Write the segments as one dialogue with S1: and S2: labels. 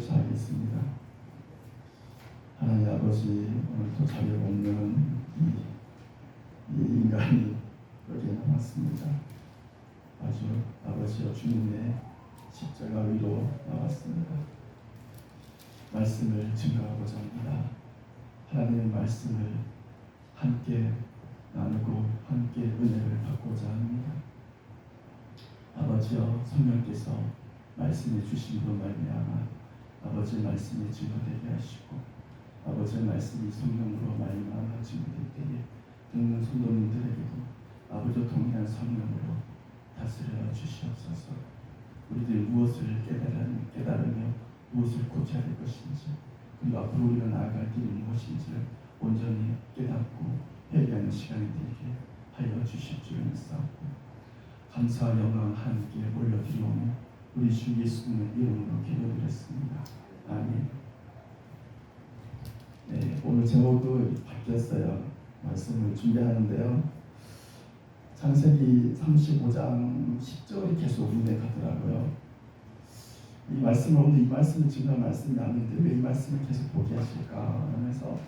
S1: 기도하겠습니다. 하나님 아버지, 오늘도 자격 없는 이 인간이 여기에 남았습니다. 아주 아버지와 주님의 십자가 위로 나왔습니다. 말씀을 증거하고자 합니다. 하나님의 말씀을 함께 나누고 함께 은혜를 받고자 합니다. 아버지여, 성령께서 말씀해 주심으로 말미암아 아버지의 말씀이 증거되게 하시고 아버지의 말씀이 성령으로 말미암아 증거될 때에 듣는 성도님들에게도 아버지와 동일한 성령으로 다스려 주시옵소서. 우리들이 무엇을 깨달으며 무엇을 고쳐야 될 것인지, 그리고 앞으로 우리가 나아갈 길이 무엇인지를 온전히 깨닫고 회개하는 시간이 되게 하여 주실 줄 믿사옵고, 감사와 영광 함께 올려드리오며 우리 주 예수님의 이름으로 기도드렸습니다. 아멘. 네, 오늘 제목도 바뀌었어요. 말씀을 준비하는데요, 창세기 35장 10절이 계속 눈에 가더라고요. 이 말씀을, 오늘 이 말씀을 증거한 말씀이 아닌데 왜 이 말씀을 계속 보게 하실까 하면서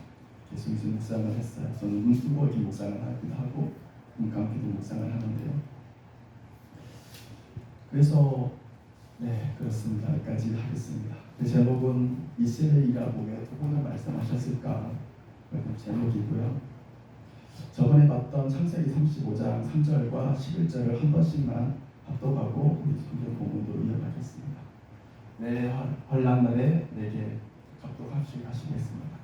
S1: 계속 이제 묵상을 했어요. 저는 눈 뜨고 이렇게 묵상을 하기도 하고 눈 감기도 묵상을 하는데요. 그래서 네, 그렇습니다. 여기까지 하겠습니다. 그 제목은 이스라엘이라고 왜 그분을 말씀하셨을까? 그런 제목이고요. 저번에 봤던 창세기 35장 3절과 11절을 한 번씩만 합독하고 우리 성경 본문으로 이어가겠습니다. 내 환난 날에 내게 합독하시겠습니다.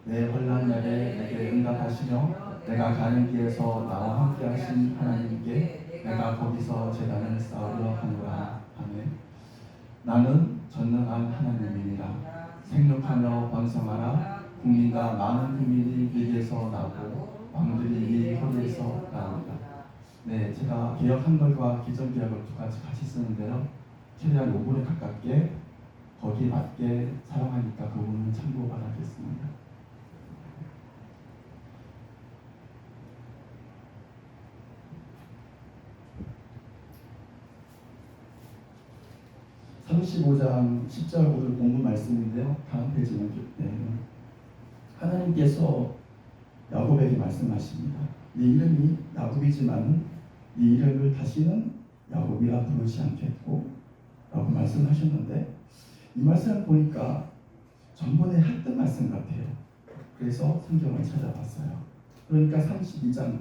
S1: 내 환난 날에 내게 응답하시며 내가 가는 길에서 나와 함께 하신 하나님께 내가 거기서 제단을 쌓으려 하노라. 아멘. 나는 전능한 하나님이니라. 생육하며 번성하라. 국민과 많은 국민이 네게서 나고 왕들이 네 혀에서 나오리라. 네, 제가 개역 한글과 기존 개역을 두 가지 같이 쓰는데요, 최대한 5분에 가깝게 거기에 맞게 사용하니까 그 부분은 참고 바라겠습니다. (35장 10절) 오늘 본문 말씀인데요, 다음 페이지는 하나님께서 야곱에게 말씀하십니다. 네 이름이 야곱이지만 네 이름을 다시는 야곱이라 부르지 않겠고 라고 말씀하셨는데, 이 말씀을 보니까 전번에 했던 말씀 같아요. 그래서 성경을 찾아봤어요. 그러니까 32장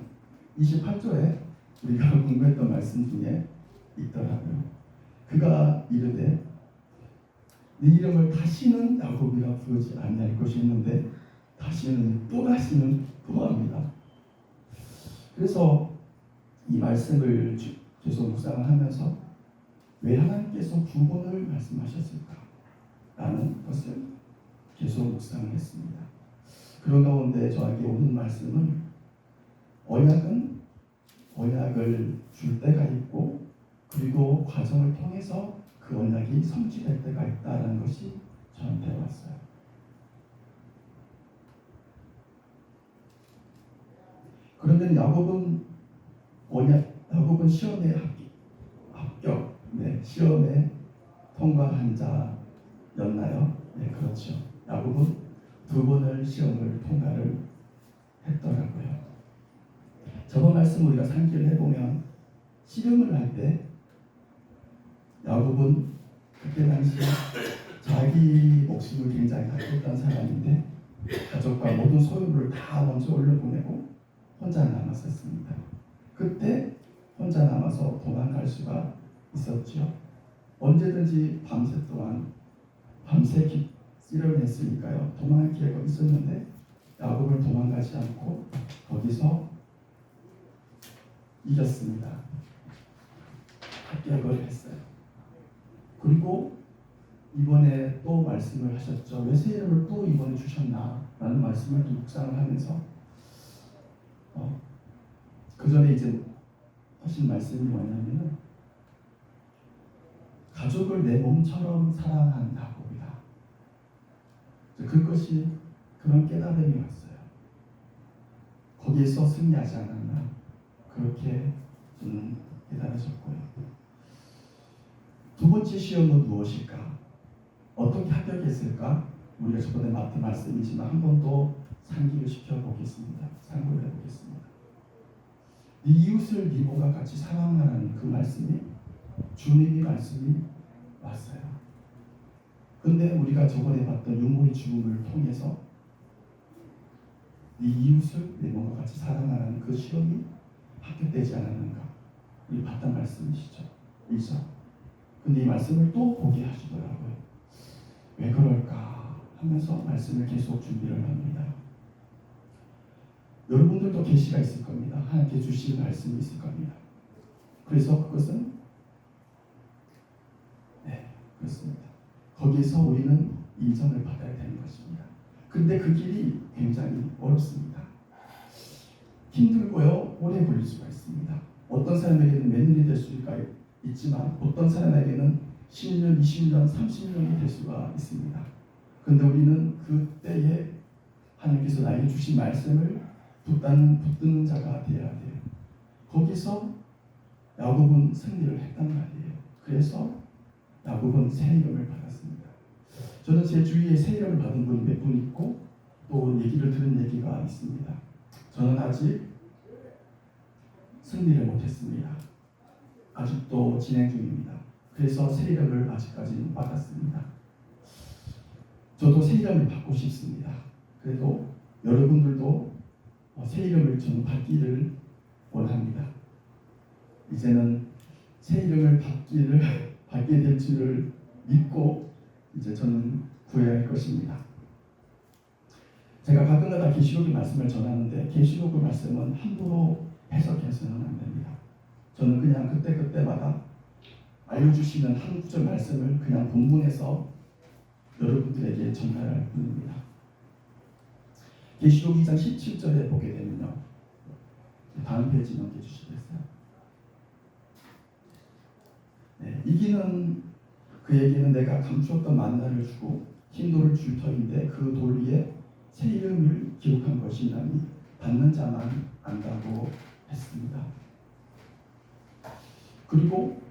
S1: 28절에 우리가 공부했던 말씀 중에 있더라고요. 그가 이르되 네 이름을 다시는 야곱이라 부르지 않을 것이 있는데 다시는 또 합니다. 그래서 이 말씀을 계속 묵상을 하면서 왜 하나님께서 두 번을 말씀하셨을까 라는 것을 계속 묵상을 했습니다. 그런 가운데 저에게 오는 말씀은 언약을 줄 때가 있고 그리고 과정을 통해서 그 언약이 성취될 때가 있다는 것이 저한테 왔어요. 그러면 야곱은 시험에 합격, 네, 시험에 통과한 자였나요? 네, 그렇죠. 야곱은 두 번을 시험을 통과를 했더라고요. 저번 말씀 우리가 상기를 해보면 씨름을 할 때 야곱은 그때 당시에 자기 목숨을 굉장히 아꼈던 사람인데 가족과 모든 소유를 다 먼저 올려보내고 혼자 남았었습니다. 그때 혼자 남아서 도망갈 수가 있었죠. 언제든지 밤새 씨름을 했으니까요, 도망할 기회가 있었는데 야곱은 도망가지 않고 거기서 이겼습니다. 합격을 했어요. 그리고 이번에 또 말씀을 하셨죠. 왜 새 이름을 또 이번에 주셨나 라는 말씀을 묵상을 하면서 그 전에 이제 하신 말씀이 뭐냐면 가족을 내 몸처럼 사랑한 야곱이다. 그것이 그런 깨달음이 왔어요. 거기에서 승리하지 않았나 그렇게 저는 깨달아졌고요. 두 번째 시험은 무엇일까? 어떻게 합격했을까? 우리가 저번에 맡은 말씀이지만 한 번 더 상기를 시켜보겠습니다. 상고를 해보겠습니다. 네 이웃을 네 몸과 같이 사랑하라는 그 말씀이 주님의 말씀이 왔어요. 근데 우리가 저번에 봤던 유모의 죽음을 통해서 네 이웃을 내 몸과 같이 사랑하라는 그 시험이 합격되지 않았는가? 우리 봤던 말씀이시죠. 1절. 근데 이 말씀을 또 보게 하시더라고요. 왜 그럴까 하면서 말씀을 계속 준비를 합니다. 여러분들도 계시가 있을 겁니다. 하나님께 주신 말씀이 있을 겁니다. 그래서 그것은 그렇습니다. 거기에서 우리는 인정을 받아야 되는 것입니다. 근데 그 길이 굉장히 어렵습니다. 힘들고요. 오래 걸릴 수가 있습니다. 어떤 사람에게는 몇 년이 될 수가 있지만 어떤 사람에게는 10년, 20년, 30년이 될 수가 있습니다. 근데 우리는 그때에 하나님께서 나에게 주신 말씀을 붙드는 자가 되어야 돼요. 거기서 야곱은 승리를 했단 말이에요. 그래서 야곱은 새 이름을 받았습니다. 저는 제 주위에 새 이름을 받은 분이 몇 분 있고 또 얘기를 들은 얘기가 있습니다. 저는 아직 승리를 못했습니다. 아직도 진행 중입니다. 그래서 새 이름을 아직까지 못 받았습니다. 저도 새 이름을 받고 싶습니다. 그래도 여러분들도 새 이름을 좀 받기를 원합니다. 이제는 새 이름을 받게 될 줄을 믿고 이제 저는 구해야 할 것입니다. 제가 가끔가다 계시록의 말씀을 전하는데 계시록의 말씀은 함부로 해석해서는 안 됩니다. 저는 그냥 그때마다 알려주시는 한 구절 말씀을 그냥 본문에서 여러분들에게 전달할 뿐입니다. 계시록 2장 17절에 보게 되면요. 다음 페이지 넘겨주시겠어요? 이기는 그에게는 내가 감추었던 만나를 주고 흰 돌을 줄 터인데 그 돌 위에 새 이름을 기록한 것이나니 받는 자만 안다고 했습니다. 그리고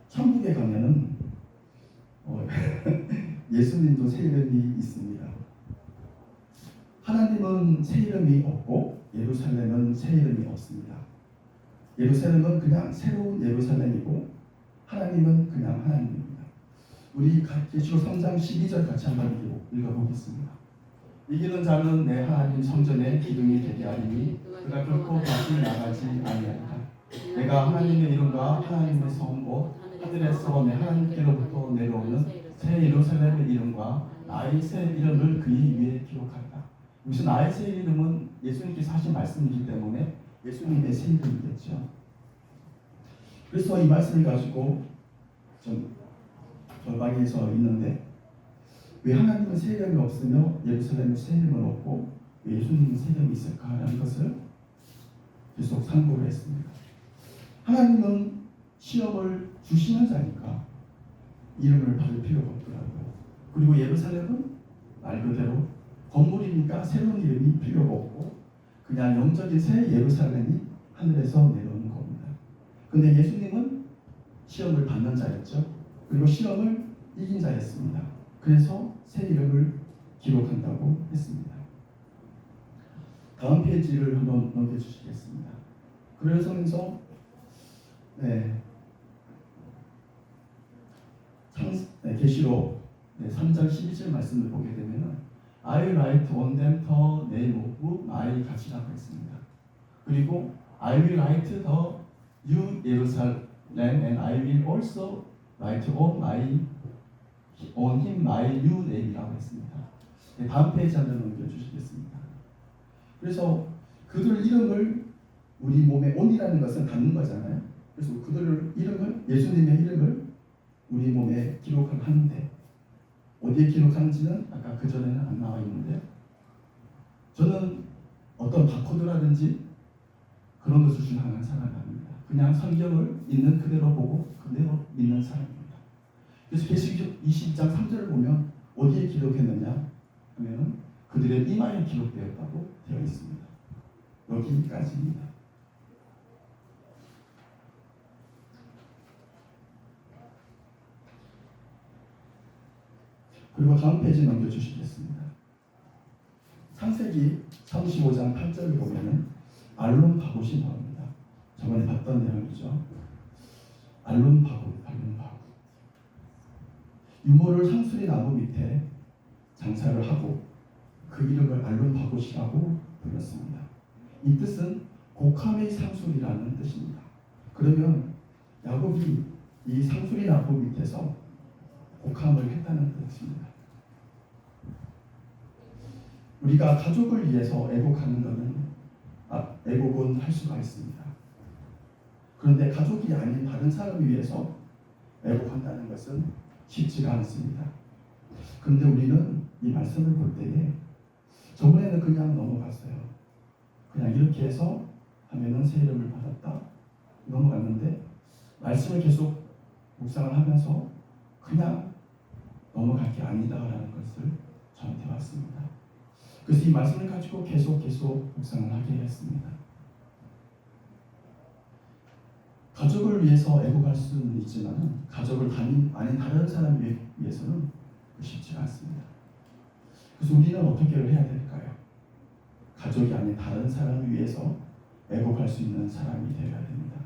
S1: 천국에 가면은 예수님도 새 이름이 있습니다. 하나님은 새 이름이 없고 예루살렘은 새 이름이 없습니다. 예루살렘은 그냥 새로운 예루살렘이고 하나님은 그냥 하나님입니다. 우리 계시록 3장 12절 같이 한번 읽어보겠습니다. 이기는 자는 내 하나님 성전의 기둥이 되게 하리니 그가 결코 다시 나가지 아니하리라. 내가 하나님의 이름과 하나님의 성 곧 하늘에서 내 하나님께로부터 내려오는 새 예루살렘의 이름과 나의 새 이름을 그의 위에 기록한다. 여기서 나의 새 이름은 예수님께서 하신 말씀이기 때문에 예수님의 새 이름이겠죠. 그래서 이 말씀을 가지고 좀 절박해서 있는데 왜 하나님은 새 이름이 없으며 예루살렘은 새 이름은 없고 왜 예수님은 새 이름이 있을까라는 것을 계속 상고를 했습니다. 하나님은 시험을 주시는 자니까 이름을 받을 필요가 없더라고요. 그리고 예루살렘은 말 그대로 건물이니까 새로운 이름이 필요가 없고 그냥 영적인 새 예루살렘이 하늘에서 내려오는 겁니다. 근데 예수님은 시험을 받는 자였죠. 그리고 시험을 이긴 자였습니다. 그래서 새 이름을 기록한다고 했습니다. 다음 페이지를 한번 넘겨주시겠습니다. 그래서 계시록 3장 12절 말씀을 보게 되면 I will write on them the name of my God이라고 했습니다. 그리고 I will write the New Jerusalem and I will also write on him my new name이라고 했습니다. 다음 페이지 한번 넘겨주시겠습니다. 그래서 그들 이름을 우리 몸에 온이라는 것은 갖는 거잖아요. 그래서 그들 이름을 예수님의 이름을 우리 몸에 기록을 하는데 어디에 기록하는지는 아까 그 전에는 안 나와 있는데요. 저는 어떤 바코드라든지 그런 것을 주장하는 사람이 아닙니다. 그냥 성경을 있는 그대로 보고 그대로 믿는 사람입니다. 그래서 계시록 22장 3절을 보면 어디에 기록했느냐 하면 그들의 이마에 기록되었다고 되어 있습니다. 여기까지입니다. 그리고 다음 페이지 넘겨주시겠습니다. 창세기 35장 8절을 보면은 알론바굿이 나옵니다. 저번에 봤던 내용이죠. 알론바굿. 유모를 상수리 나무 밑에 장사를 하고 그 이름을 알론바굿이라고 불렀습니다. 이 뜻은 곡함의 상수리라는 뜻입니다. 그러면 야곱이 이 상수리 나무 밑에서 곡함을 했다는 뜻입니다. 우리가 가족을 위해서 애곡하는 것은 애곡은 할 수가 있습니다. 그런데 가족이 아닌 다른 사람을 위해서 애곡한다는 것은 쉽지가 않습니다. 그런데 우리는 이 말씀을 볼 때에 저번에는 그냥 넘어갔어요. 그냥 이렇게 해서 하면은 새 이름을 받았다 넘어갔는데 말씀을 계속 묵상을 하면서 그냥 넘어갈 게 아니다라는 것을 저한테 왔습니다. 그래서 이 말씀을 가지고 계속 묵상을 하게 했습니다. 가족을 위해서 애곡할 수는 있지만 가족을 아닌 다른 사람을 위해서는 쉽지가 않습니다. 그래서 우리는 어떻게 해야 될까요? 가족이 아닌 다른 사람을 위해서 애곡할 수 있는 사람이 되어야 됩니다.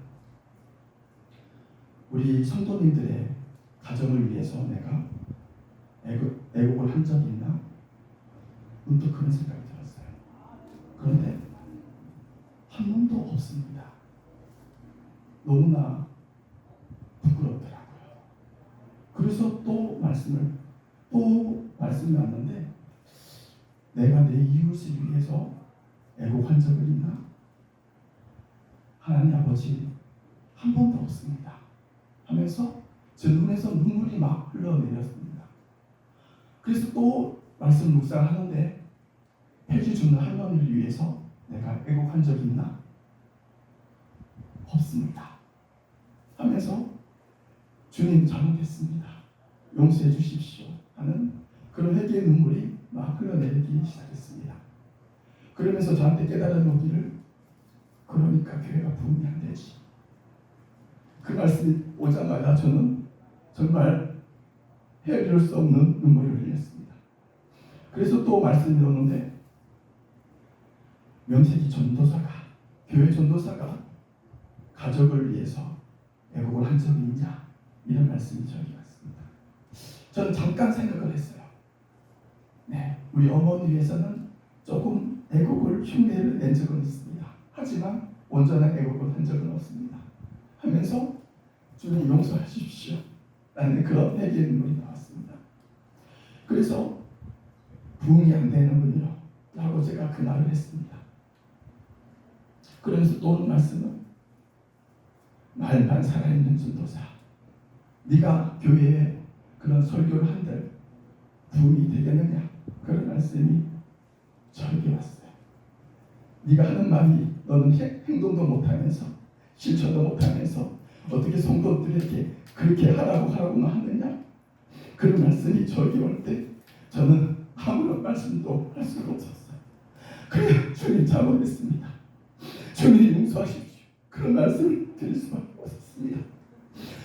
S1: 우리 성도님들의 가정을 위해서 내가 애곡을 한 적이 있나? 문득 그런 생각이 들었어요. 그런데 한 번도 없습니다. 너무나 부끄럽더라고요. 그래서 또 말씀이 왔는데 내가 내 이웃을 위해서 애곡한 적은 있나? 하나님 아버지 한 번도 없습니다 하면서 제 눈에서 눈물이 막 흘러내렸습니다. 그래서 또 말씀 묵상하는데 폐지 주는 할머니를 위해서 내가 애곡한 적이 있나? 없습니다 하면서 주님 잘못했습니다, 용서해 주십시오 하는 그런 회개의 눈물이 막 흘러내리기 시작했습니다. 그러면서 저한테 깨달은 오기를, 그러니까 교회가 부흥이 안 되지. 그 말씀이 오자마자 저는 정말 헤아릴 수 없는 눈물을 흘렸습니다. 그래서 또 말씀이 오는데 명색이 전도사가, 교회 전도사가 가족을 위해서 애곡을 한 적이 있냐? 이런 말씀이 저에게 왔습니다. 저는 잠깐 생각을 했어요. 네, 우리 어머니 위해서는 조금 애곡을 흉내를 낸 적은 있습니다. 하지만 온전한 애곡을 한 적은 없습니다 하면서 주님 용서하십시오 라는 그런 회개의 눈물이 나왔습니다. 그래서 부흥이 안 되는군요 라고 제가 그 말을 했습니다. 그러면서 또 오는 말씀은 말만 살아있는 전도사, 네가 교회에 그런 설교를 한들 부흥이 되겠느냐? 그런 말씀이 저에게 왔어요. 네가 하는 말이 너는 행동도 못하면서 실천도 못하면서 어떻게 성도들에게 그렇게 하라고만 하느냐? 그런 말씀이 저에게 올 때 저는 아무런 말씀도 할 수가 없었어요. 그냥 주님 잘못했습니다, 주님 용서하십시오, 그런 말씀을 드릴 수밖에 없었습니다.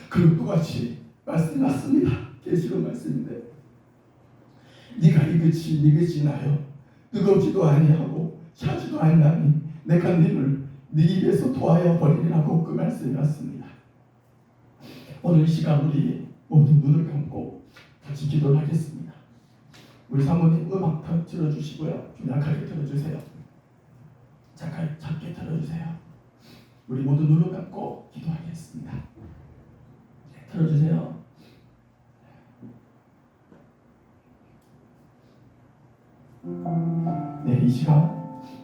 S1: 그리고 똑같이 말씀이 왔습니다. 계시록 말씀인데 네가 이것이 나요 뜨겁지도 아니하고 차지도 아니하니 내가 너를 네 입에서 토하여 버리리라고 그 말씀이 왔습니다. 오늘 이 시간 우리 모두 눈을 감고 같이 기도를 하겠습니다. 우리 사모님 음악 틀어주시고요, 좀 약하게 틀어주세요. 작게 틀어주세요. 우리 모두 눈을 감고 기도하겠습니다. 네, 틀어주세요. 네, 이 시간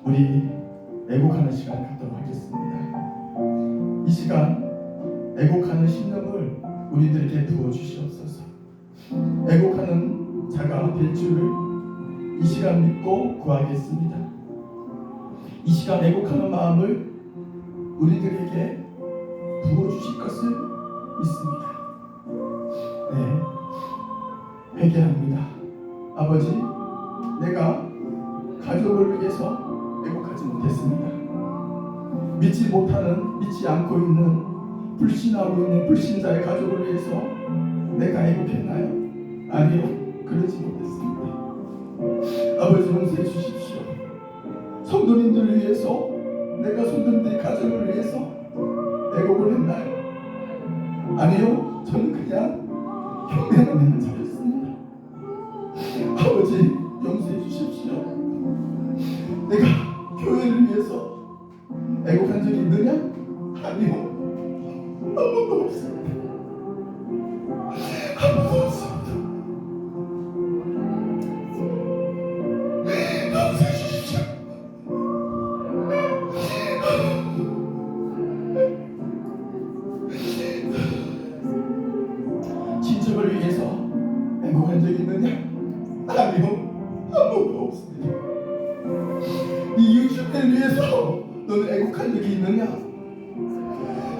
S1: 우리 애곡하는 시간 갖도록 하겠습니다. 이 시간 애곡하는 심령을 우리들에게 부어주시옵소서. 애곡하는 자가 될 줄을 이 시간 믿고 구하겠습니다. 이 시간 애곡하는 마음을 우리들에게 부어주실 것을 믿습니다. 네, 회개합니다. 아버지, 내가 가족을 위해서 애곡하지 못했습니다. 믿지 않고 있는, 불신하고 있는 불신자의 가족을 위해서 내가 애곡했나요? 아니요. 그러지 못했습니다. 아버지 용서해 주십시오. 성도님들을 위해서, 내가 성도님들의 가정을 위해서 애곡을 했나요? 아니요, 저는 그냥 흉내내는 자였습니다. 아버지 용서해 주십시오. 내가 교회를 위해서 애곡한 적이 있느냐? 아니요, 아무도 없습니다. 아무도 없습니다. 용서해 주십시오. 친척을 위해서 애곡한 적이 있느냐? 아니요, 아무도 없습니다. 네 이웃을 위해서 너는 애곡한 적이 있느냐?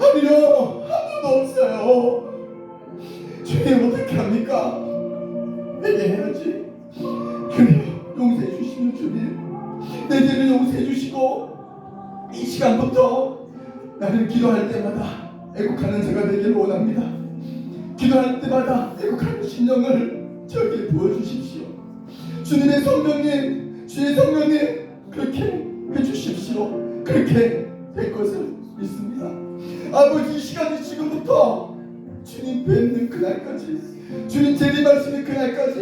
S1: 아니요, 아무도 없어요. 주님 어떻게 합니까? 회개해야지. 주님 용서해 주시는 주님, 내 죄를 용서해 주시고 이 시간부터 나를 기도할 때마다 애곡하는 자가 되기를 원합니다. 기도할 때마다 애곡하는 심령을 저에게 부어주십시오. 주님의 성령님, 주의 성령님 그렇게 해주십시오. 그렇게 될 것을 믿습니다. 아버지, 이 시간이 지금부터 주님 뵙는 그날까지, 주님 재림하시는 그날까지